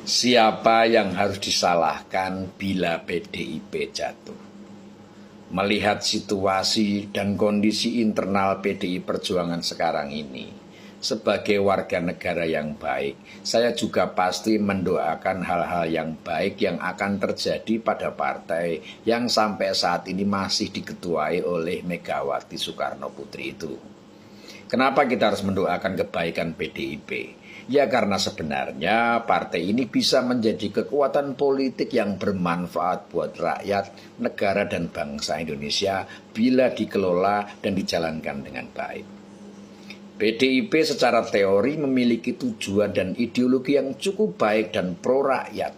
Siapa yang harus disalahkan bila PDIP jatuh? Melihat situasi dan kondisi internal PDI Perjuangan sekarang ini, sebagai warga negara yang baik, saya juga pasti mendoakan hal-hal yang baik yang akan terjadi pada partai yang sampai saat ini masih diketuai oleh Megawati Soekarno Putri itu. Kenapa kita harus mendoakan kebaikan PDIP? Ya karena sebenarnya partai ini bisa menjadi kekuatan politik yang bermanfaat buat rakyat, negara dan bangsa Indonesia bila dikelola dan dijalankan dengan baik. PDIP secara teori memiliki tujuan dan ideologi yang cukup baik dan pro rakyat.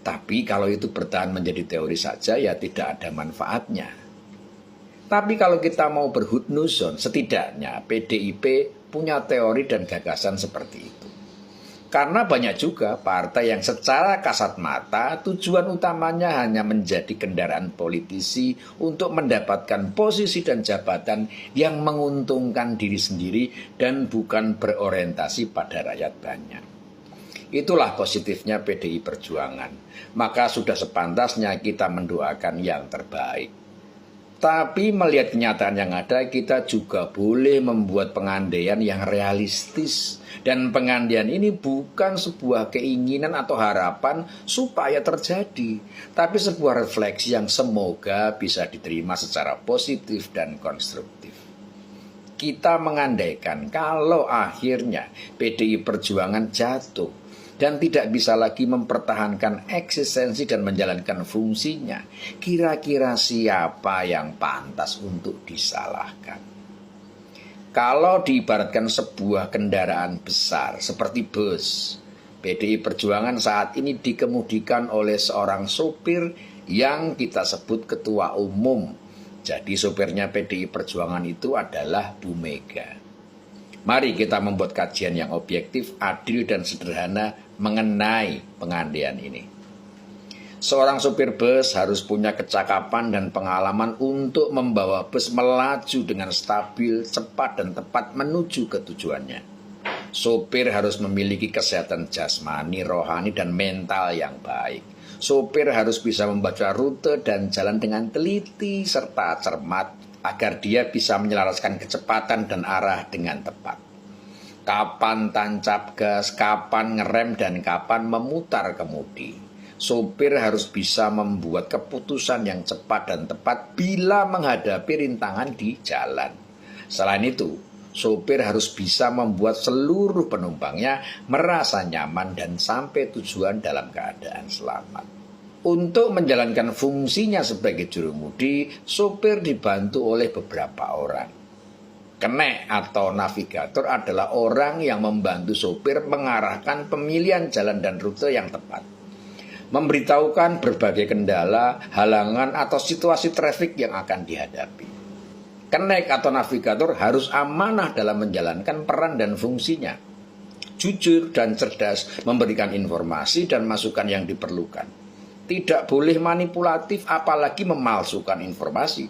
Tapi kalau itu bertahan menjadi teori saja ya tidak ada manfaatnya. Tapi kalau kita mau berhusnuzon, setidaknya PDIP punya teori dan gagasan seperti itu. Karena banyak juga partai yang secara kasat mata tujuan utamanya hanya menjadi kendaraan politisi untuk mendapatkan posisi dan jabatan yang menguntungkan diri sendiri dan bukan berorientasi pada rakyat banyak. Itulah positifnya PDI Perjuangan. Maka sudah sepantasnya kita mendoakan yang terbaik. Tapi melihat kenyataan yang ada, kita juga boleh membuat pengandaian yang realistis. Dan pengandaian ini bukan sebuah keinginan atau harapan supaya terjadi, tapi sebuah refleksi yang semoga bisa diterima secara positif dan konstruktif. Kita mengandaikan kalau akhirnya PDI Perjuangan jatuh dan tidak bisa lagi mempertahankan eksistensi dan menjalankan fungsinya, kira-kira siapa yang pantas untuk disalahkan? Kalau diibaratkan sebuah kendaraan besar seperti bus, PDI Perjuangan saat ini dikemudikan oleh seorang sopir yang kita sebut ketua umum. Jadi sopirnya PDI Perjuangan itu adalah Bu Mega. Mari kita membuat kajian yang objektif, adil, dan sederhana mengenai pengandaian ini. Seorang supir bus harus punya kecakapan dan pengalaman untuk membawa bus melaju dengan stabil, cepat, dan tepat menuju ke tujuannya. Sopir harus memiliki kesehatan jasmani, rohani, dan mental yang baik. Sopir harus bisa membaca rute dan jalan dengan teliti serta cermat agar dia bisa menyelaraskan kecepatan dan arah dengan tepat. Kapan tancap gas, kapan ngerem, dan kapan memutar kemudi. Sopir harus bisa membuat keputusan yang cepat dan tepat bila menghadapi rintangan di jalan. Selain itu, sopir harus bisa membuat seluruh penumpangnya merasa nyaman dan sampai tujuan dalam keadaan selamat. Untuk menjalankan fungsinya sebagai jurumudi, sopir dibantu oleh beberapa orang. Kenek atau navigator adalah orang yang membantu sopir mengarahkan pemilihan jalan dan rute yang tepat, memberitahukan berbagai kendala, halangan, atau situasi trafik yang akan dihadapi. Kenek atau navigator harus amanah dalam menjalankan peran dan fungsinya, jujur dan cerdas memberikan informasi dan masukan yang diperlukan. Tidak boleh manipulatif apalagi memalsukan informasi.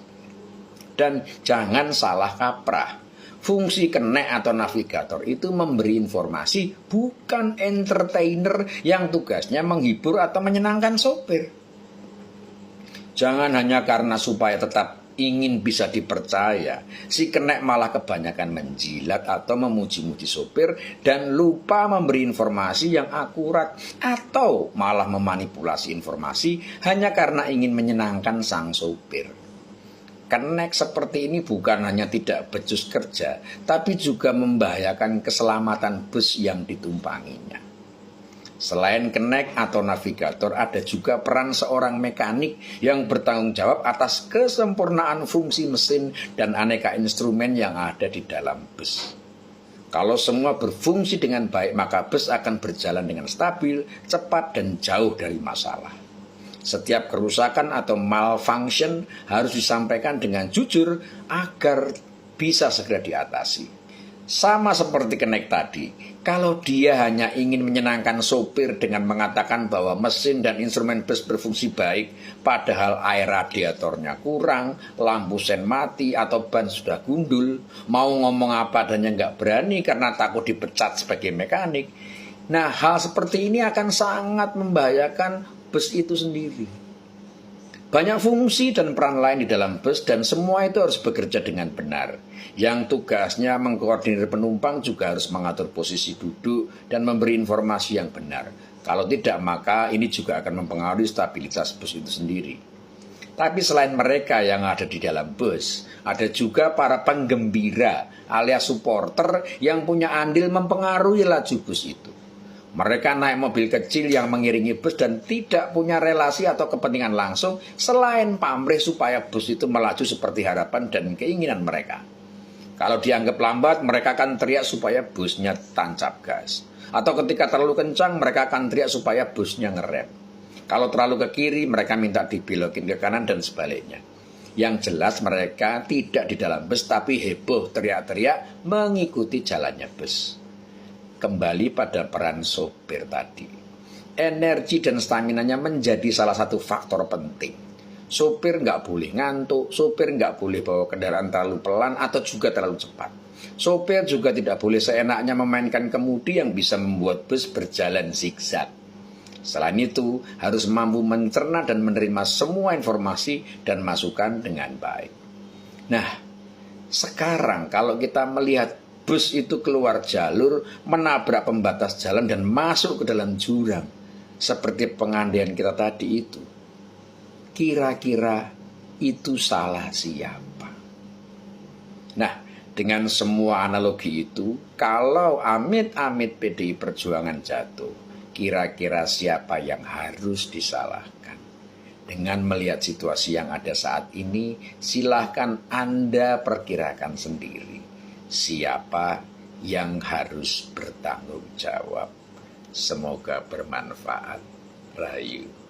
Dan jangan salah kaprah. Fungsi kenek atau navigator itu memberi informasi, bukan entertainer yang tugasnya menghibur atau menyenangkan sopir. Jangan hanya karena supaya tetap ingin bisa dipercaya, si kenek malah kebanyakan menjilat atau memuji-muji sopir dan lupa memberi informasi yang akurat, atau malah memanipulasi informasi hanya karena ingin menyenangkan sang sopir. Kenek seperti ini bukan hanya tidak becus kerja, tapi juga membahayakan keselamatan bus yang ditumpanginya. Selain kenek atau navigator, ada juga peran seorang mekanik yang bertanggung jawab atas kesempurnaan fungsi mesin dan aneka instrumen yang ada di dalam bus. Kalau semua berfungsi dengan baik, maka bus akan berjalan dengan stabil, cepat, dan jauh dari masalah. Setiap kerusakan atau malfunction harus disampaikan dengan jujur agar bisa segera diatasi. Sama seperti kenek tadi, kalau dia hanya ingin menyenangkan sopir dengan mengatakan bahwa mesin dan instrumen bus berfungsi baik, padahal air radiatornya kurang, lampu sen mati, atau ban sudah gundul, mau ngomong apa adanya nggak berani karena takut dipecat sebagai mekanik, Nah, hal seperti ini akan sangat membahayakan bus itu sendiri. Banyak fungsi dan peran lain di dalam bus dan semua itu harus bekerja dengan benar. Yang tugasnya mengkoordinir penumpang juga harus mengatur posisi duduk dan memberi informasi yang benar. Kalau tidak, maka ini juga akan mempengaruhi stabilitas bus itu sendiri. Tapi selain mereka yang ada di dalam bus, ada juga para penggembira alias supporter yang punya andil mempengaruhi laju bus itu. Mereka naik mobil kecil yang mengiringi bus dan tidak punya relasi atau kepentingan langsung selain pamrih supaya bus itu melaju seperti harapan dan keinginan mereka. Kalau dianggap lambat, mereka akan teriak supaya busnya tancap gas. Atau ketika terlalu kencang, mereka akan teriak supaya busnya ngerem. Kalau terlalu ke kiri, mereka minta dibelokin ke kanan dan sebaliknya. Yang jelas mereka tidak di dalam bus tapi heboh teriak-teriak mengikuti jalannya bus. Kembali pada peran sopir tadi. Energi dan staminanya menjadi salah satu faktor penting. Sopir nggak boleh ngantuk, sopir nggak boleh bawa kendaraan terlalu pelan atau juga terlalu cepat. Sopir juga tidak boleh seenaknya memainkan kemudi yang bisa membuat bus berjalan zigzag. Selain itu, harus mampu mencerna dan menerima semua informasi dan masukan dengan baik. Nah, sekarang kalau kita melihat bus itu keluar jalur, menabrak pembatas jalan dan masuk ke dalam jurang, seperti pengandaian kita tadi itu, kira-kira itu salah siapa? Nah, dengan semua analogi itu, kalau amit-amit PDI Perjuangan jatuh, kira-kira siapa yang harus disalahkan? Dengan melihat situasi yang ada saat ini, silahkan Anda perkirakan sendiri siapa yang harus bertanggung jawab. Semoga bermanfaat. Rahayu.